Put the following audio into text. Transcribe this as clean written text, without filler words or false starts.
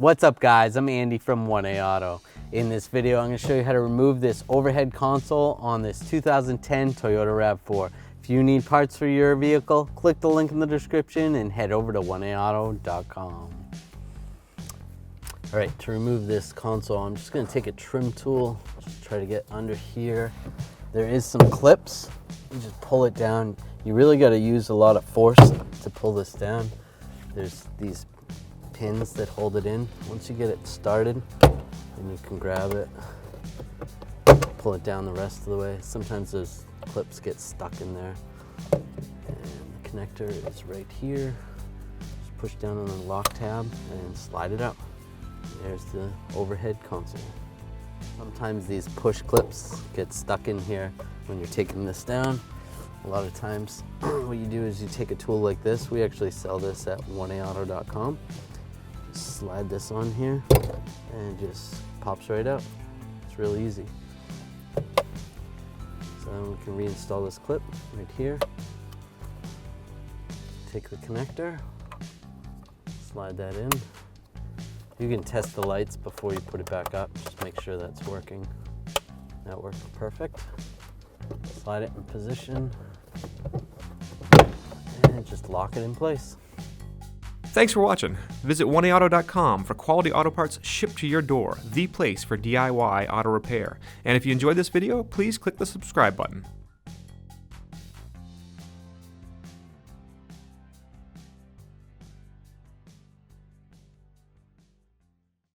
What's up guys, I'm Andy from 1A Auto. In this video I'm going to show you how to remove this overhead console on this 2010 Toyota Rav4. If you need parts for your vehicle, click the link in the description and head over to 1aauto.com. Alright, to remove this console I'm just going to take a trim tool, just try to get under here. There is some clips, you just pull it down. You really got to use a lot of force to pull this down. There's these pins that hold it in. Once you get it started, then you can grab it, pull it down the rest of the way. Sometimes those clips get stuck in there. And the connector is right here. Just push down on the lock tab and slide it out. There's the overhead console. Sometimes these push clips get stuck in here when you're taking this down. A lot of times what you do is you take a tool like this. We actually sell this at 1aauto.com. Just slide this on here and it just pops right out. It's really easy. So then we can reinstall this clip right here. Take the connector, slide that in. You can test the lights before you put it back up. Just make sure that's working. That works perfect. Slide it in position and just lock it in place. Thanks for watching. Visit 1aauto.com for quality auto parts shipped to your door, the place for DIY auto repair. And if you enjoyed this video, please click the subscribe button.